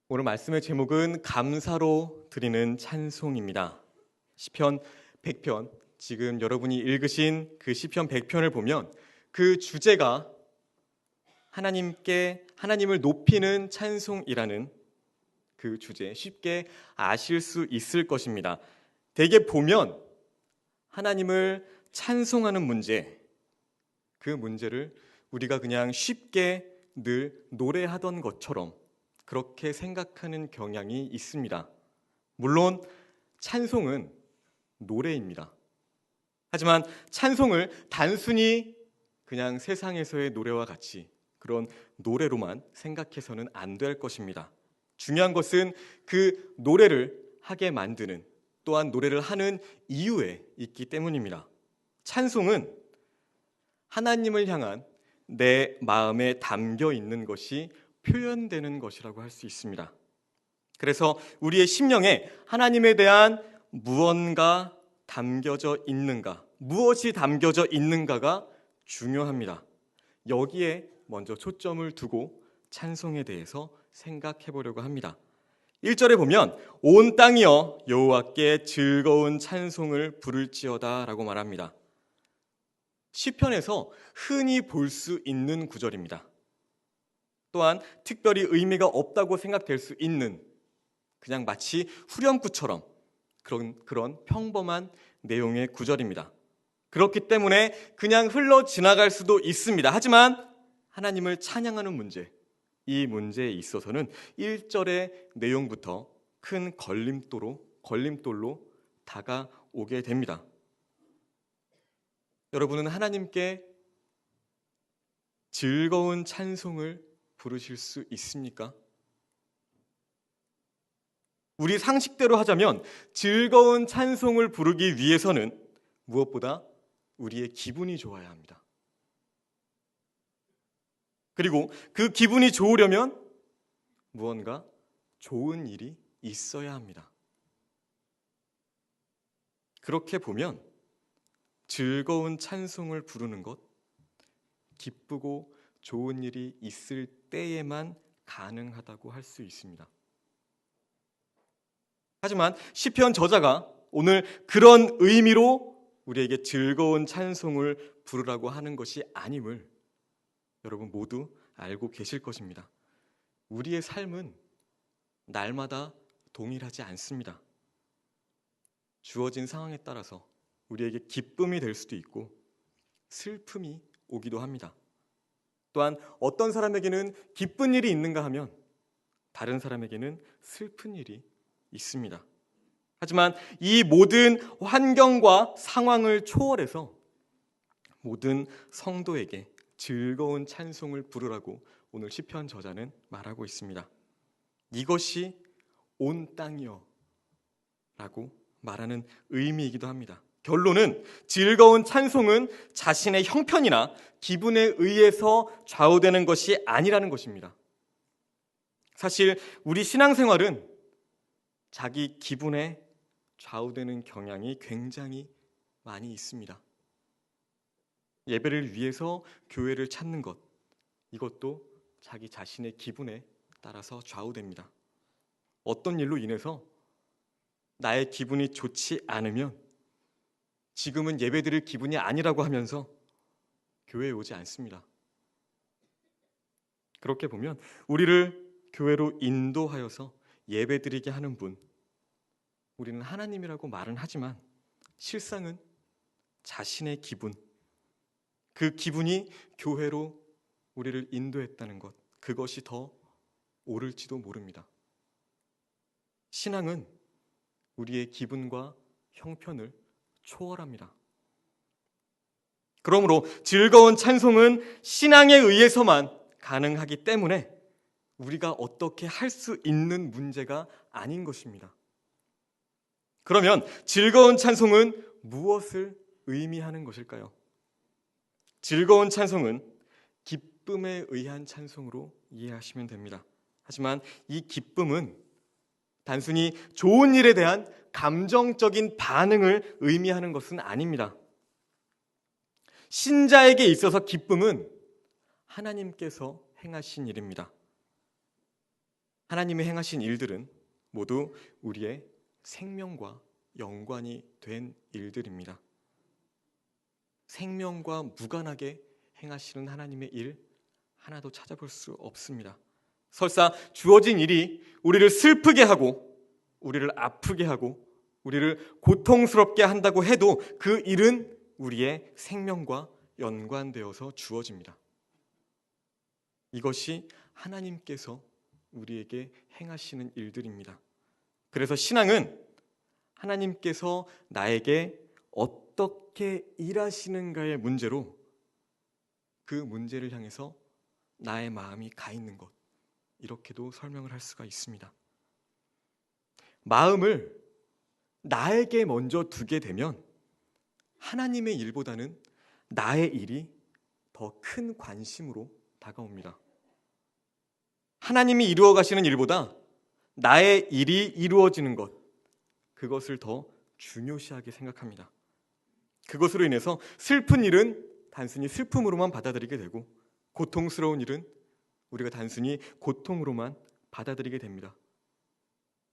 오늘 말씀의 제목은 감사로 드리는 찬송입니다. 시편 100편, 지금 여러분이 읽으신 그 시편 100편을 보면 그 주제가 하나님을 높이는 찬송이라는 그 주제 쉽게 아실 수 있을 것입니다. 대개 보면 하나님을 찬송하는 문제, 그 문제를 우리가 그냥 쉽게 늘 노래하던 것처럼 그렇게 생각하는 경향이 있습니다. 물론 찬송은 노래입니다. 하지만 찬송을 단순히 그냥 세상에서의 노래와 같이 그런 노래로만 생각해서는 안 될 것입니다. 중요한 것은 그 노래를 하게 만드는, 또한 노래를 하는 이유에 있기 때문입니다. 찬송은 하나님을 향한 내 마음에 담겨 있는 것이 표현되는 것이라고 할 수 있습니다. 그래서 우리의 심령에 하나님에 대한 무엇이 담겨져 있는가가 중요합니다. 여기에 먼저 초점을 두고 찬송에 대해서 생각해 보려고 합니다. 1절에 보면 온 땅이여 여호와께 즐거운 찬송을 부를지어다 라고 말합니다. 시편에서 흔히 볼 수 있는 구절입니다. 또한 특별히 의미가 없다고 생각될 수 있는, 그냥 마치 후렴구처럼 그런 평범한 내용의 구절입니다. 그렇기 때문에 그냥 흘러 지나갈 수도 있습니다. 하지만 하나님을 찬양하는 문제, 이 문제에 있어서는 1절의 내용부터 큰 걸림돌로 다가오게 됩니다. 여러분은 하나님께 즐거운 찬송을 부르실 수 있습니까? 우리 상식대로 하자면 즐거운 찬송을 부르기 위해서는 무엇보다 우리의 기분이 좋아야 합니다. 그리고 그 기분이 좋으려면 무언가 좋은 일이 있어야 합니다. 그렇게 보면 즐거운 찬송을 부르는 것, 기쁘고 좋은 일이 있을 때에만 가능하다고 할 수 있습니다. 하지만 시편 저자가 오늘 그런 의미로 우리에게 즐거운 찬송을 부르라고 하는 것이 아님을 여러분 모두 알고 계실 것입니다. 우리의 삶은 날마다 동일하지 않습니다. 주어진 상황에 따라서 우리에게 기쁨이 될 수도 있고 슬픔이 오기도 합니다. 또한 어떤 사람에게는 기쁜 일이 있는가 하면 다른 사람에게는 슬픈 일이 있습니다. 하지만 이 모든 환경과 상황을 초월해서 모든 성도에게 즐거운 찬송을 부르라고 오늘 시편 저자는 말하고 있습니다. 이것이 온 땅이여 라고 말하는 의미이기도 합니다. 결론은 즐거운 찬송은 자신의 형편이나 기분에 의해서 좌우되는 것이 아니라는 것입니다. 사실 우리 신앙생활은 자기 기분에 좌우되는 경향이 굉장히 많이 있습니다. 예배를 위해서 교회를 찾는 것, 이것도 자기 자신의 기분에 따라서 좌우됩니다. 어떤 일로 인해서 나의 기분이 좋지 않으면 지금은 예배드릴 기분이 아니라고 하면서 교회에 오지 않습니다. 그렇게 보면 우리를 교회로 인도하여서 예배드리게 하는 분, 우리는 하나님이라고 말은 하지만 실상은 자신의 기분, 그 기분이 교회로 우리를 인도했다는 것, 그것이 더 옳을지도 모릅니다. 신앙은 우리의 기분과 형편을 초월합니다. 그러므로 즐거운 찬송은 신앙에 의해서만 가능하기 때문에 우리가 어떻게 할 수 있는 문제가 아닌 것입니다. 그러면 즐거운 찬송은 무엇을 의미하는 것일까요? 즐거운 찬송은 기쁨에 의한 찬송으로 이해하시면 됩니다. 하지만 이 기쁨은 단순히 좋은 일에 대한 감정적인 반응을 의미하는 것은 아닙니다. 신자에게 있어서 기쁨은 하나님께서 행하신 일입니다. 하나님이 행하신 일들은 모두 우리의 생명과 연관이 된 일들입니다. 생명과 무관하게 행하시는 하나님의 일 하나도 찾아볼 수 없습니다. 설사 주어진 일이 우리를 슬프게 하고 우리를 아프게 하고 우리를 고통스럽게 한다고 해도 그 일은 우리의 생명과 연관되어서 주어집니다. 이것이 하나님께서 우리에게 행하시는 일들입니다. 그래서 신앙은 하나님께서 나에게 어떻게 일하시는가의 문제로 그 문제를 향해서 나의 마음이 가 있는 것, 이렇게도 설명을 할 수가 있습니다. 마음을 나에게 먼저 두게 되면 하나님의 일보다는 나의 일이 더 큰 관심으로 다가옵니다. 하나님이 이루어 가시는 일보다 나의 일이 이루어지는 것, 그것을 더 중요시하게 생각합니다. 그것으로 인해서 슬픈 일은 단순히 슬픔으로만 받아들이게 되고 고통스러운 일은 우리가 단순히 고통으로만 받아들이게 됩니다.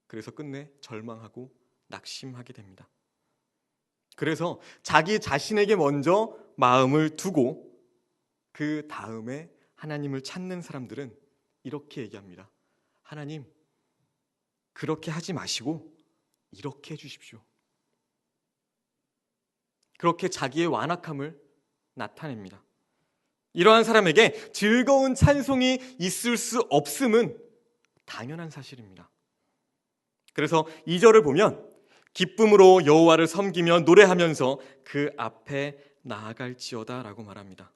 그래서 끝내 절망하고 낙심하게 됩니다. 그래서 자기 자신에게 먼저 마음을 두고 그 다음에 하나님을 찾는 사람들은 이렇게 얘기합니다. 하나님, 그렇게 하지 마시고 이렇게 해주십시오. 그렇게 자기의 완악함을 나타냅니다. 이러한 사람에게 즐거운 찬송이 있을 수 없음은 당연한 사실입니다. 그래서 2절을 보면 기쁨으로 여호와를 섬기며 노래하면서 그 앞에 나아갈지어다 라고 말합니다.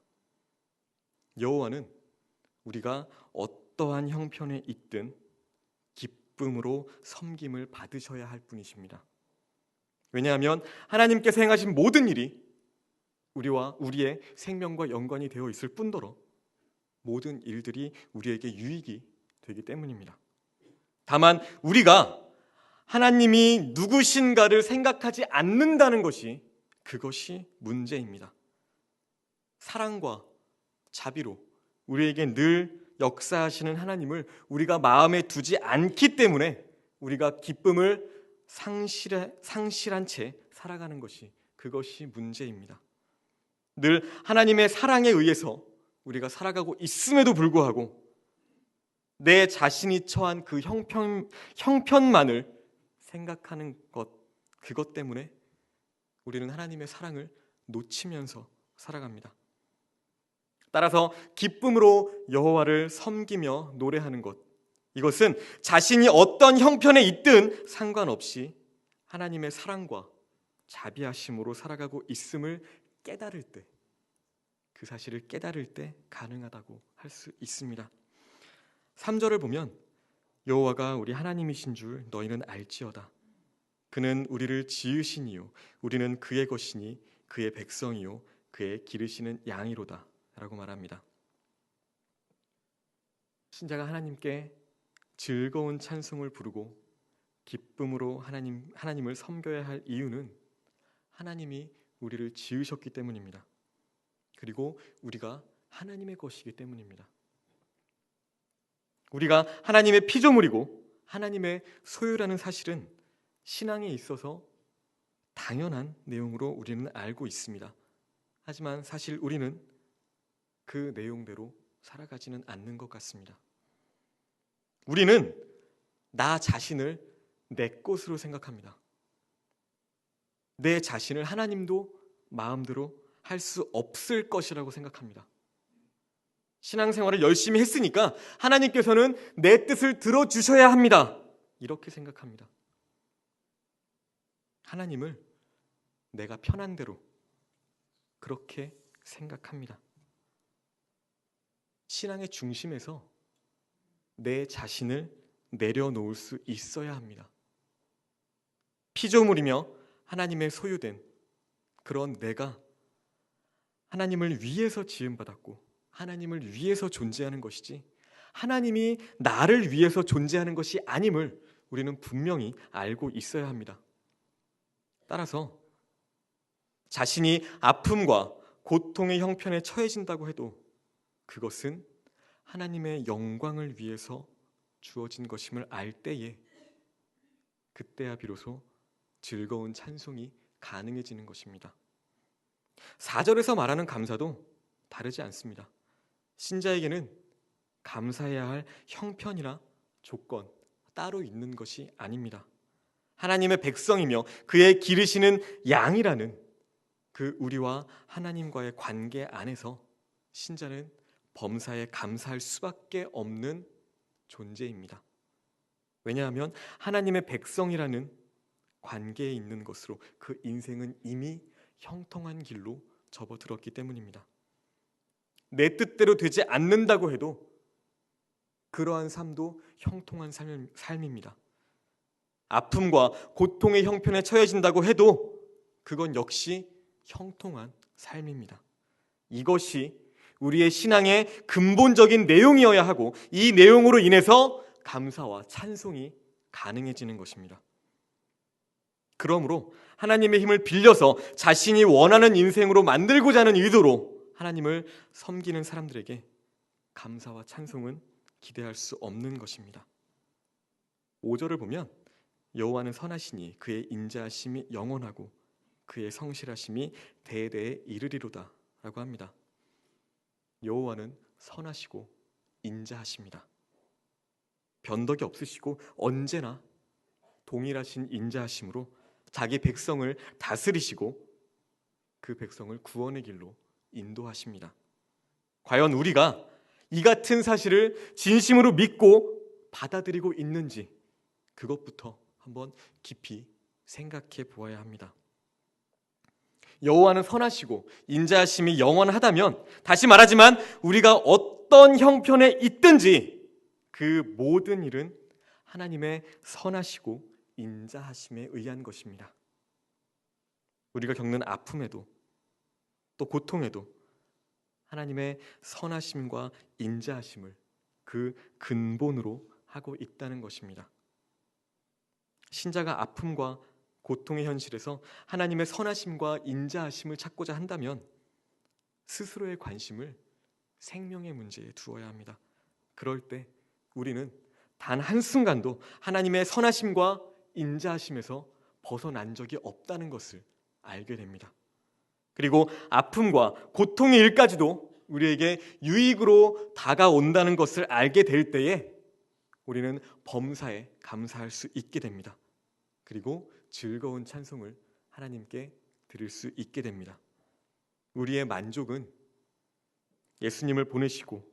여호와는 우리가 어떠한 형편에 있든 기쁨으로 섬김을 받으셔야 할 분이십니다. 왜냐하면 하나님께서 행하신 모든 일이 우리와 우리의 생명과 연관이 되어 있을 뿐더러 모든 일들이 우리에게 유익이 되기 때문입니다. 다만 우리가 하나님이 누구신가를 생각하지 않는다는 것이 그것이 문제입니다. 사랑과 자비로 우리에게 늘 역사하시는 하나님을 우리가 마음에 두지 않기 때문에 우리가 기쁨을 상실한 채 살아가는 것이 그것이 문제입니다. 늘 하나님의 사랑에 의해서 우리가 살아가고 있음에도 불구하고 내 자신이 처한 그 형편만을 생각하는 것, 그것 때문에 우리는 하나님의 사랑을 놓치면서 살아갑니다. 따라서 기쁨으로 여호와를 섬기며 노래하는 것, 이것은 자신이 어떤 형편에 있든 상관없이 하나님의 사랑과 자비하심으로 살아가고 있음을 깨달을 때, 그 사실을 깨달을 때 가능하다고 할 수 있습니다. 3절을 보면 여호와가 우리 하나님이신 줄 너희는 알지어다. 그는 우리를 지으시니요 우리는 그의 것이니 그의 백성이요 그의 기르시는 양이로다 라고 말합니다. 신자가 하나님께 즐거운 찬송을 부르고 기쁨으로 하나님을 섬겨야 할 이유는 하나님이 우리를 지으셨기 때문입니다. 그리고 우리가 하나님의 것이기 때문입니다. 우리가 하나님의 피조물이고 하나님의 소유라는 사실은 신앙에 있어서 당연한 내용으로 우리는 알고 있습니다. 하지만 사실 우리는 그 내용대로 살아가지는 않는 것 같습니다. 우리는 나 자신을 내 것으로 생각합니다. 내 자신을 하나님도 마음대로 할 수 없을 것이라고 생각합니다. 신앙생활을 열심히 했으니까 하나님께서는 내 뜻을 들어주셔야 합니다. 이렇게 생각합니다. 하나님을 내가 편한 대로 그렇게 생각합니다. 신앙의 중심에서 내 자신을 내려놓을 수 있어야 합니다. 피조물이며 하나님의 소유된 그런 내가 하나님을 위해서 지음받았고 하나님을 위해서 존재하는 것이지 하나님이 나를 위해서 존재하는 것이 아님을 우리는 분명히 알고 있어야 합니다. 따라서 자신이 아픔과 고통의 형편에 처해진다고 해도 그것은 하나님의 영광을 위해서 주어진 것임을 알 때에 그때야 비로소 즐거운 찬송이 가능해지는 것입니다. 4절에서 말하는 감사도 다르지 않습니다. 신자에게는 감사해야 할 형편이나 조건 따로 있는 것이 아닙니다. 하나님의 백성이며 그의 기르시는 양이라는 그 우리와 하나님과의 관계 안에서 신자는 범사에 감사할 수밖에 없는 존재입니다. 왜냐하면 하나님의 백성이라는 관계에 있는 것으로 그 인생은 이미 형통한 길로 접어들었기 때문입니다. 내 뜻대로 되지 않는다고 해도 그러한 삶도 형통한 삶입니다. 아픔과 고통의 형편에 처해진다고 해도 그건 역시 형통한 삶입니다. 이것이 우리의 신앙의 근본적인 내용이어야 하고 이 내용으로 인해서 감사와 찬송이 가능해지는 것입니다. 그러므로 하나님의 힘을 빌려서 자신이 원하는 인생으로 만들고자 하는 의도로 하나님을 섬기는 사람들에게 감사와 찬송은 기대할 수 없는 것입니다. 5절을 보면 여호와는 선하시니 그의 인자하심이 영원하고 그의 성실하심이 대대에 이르리로다 라고 합니다. 여호와는 선하시고 인자하십니다. 변덕이 없으시고 언제나 동일하신 인자하심으로 자기 백성을 다스리시고 그 백성을 구원의 길로 인도하십니다. 과연 우리가 이 같은 사실을 진심으로 믿고 받아들이고 있는지 그것부터 한번 깊이 생각해 보아야 합니다. 여호와는 선하시고 인자하심이 영원하다면, 다시 말하지만 우리가 어떤 형편에 있든지 그 모든 일은 하나님의 선하시고 인자하심에 의한 것입니다. 우리가 겪는 아픔에도 또 고통에도 하나님의 선하심과 인자하심을 그 근본으로 하고 있다는 것입니다. 신자가 아픔과 고통의 현실에서 하나님의 선하심과 인자하심을 찾고자 한다면 스스로의 관심을 생명의 문제에 두어야 합니다. 그럴 때 우리는 단 한순간도 하나님의 선하심과 인자하심에서 벗어난 적이 없다는 것을 알게 됩니다. 그리고 아픔과 고통의 일까지도 우리에게 유익으로 다가온다는 것을 알게 될 때에 우리는 범사에 감사할 수 있게 됩니다. 그리고 즐거운 찬송을 하나님께 드릴 수 있게 됩니다. 우리의 만족은 예수님을 보내시고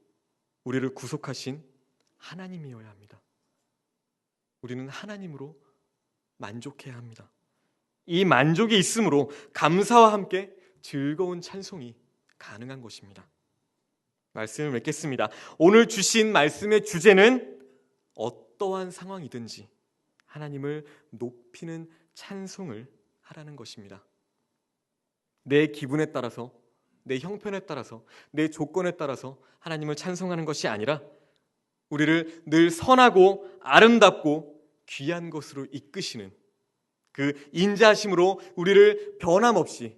우리를 구속하신 하나님이어야 합니다. 우리는 하나님으로 만족해야 합니다. 이 만족이 있으므로 감사와 함께 즐거운 찬송이 가능한 것입니다. 말씀을 맺겠습니다. 오늘 주신 말씀의 주제는 어떠한 상황이든지 하나님을 높이는 찬송을 하라는 것입니다. 내 기분에 따라서, 내 형편에 따라서, 내 조건에 따라서 하나님을 찬송하는 것이 아니라 우리를 늘 선하고 아름답고 귀한 것으로 이끄시는 그 인자하심으로 우리를 변함없이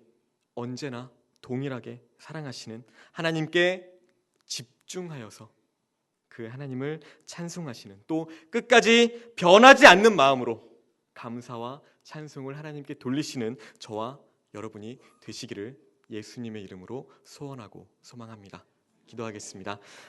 언제나 동일하게 사랑하시는 하나님께 집중하여서 그 하나님을 찬송하시는, 또 끝까지 변하지 않는 마음으로 감사와 찬송을 하나님께 돌리시는 저와 여러분이 되시기를 예수님의 이름으로 소원하고 소망합니다. 기도하겠습니다.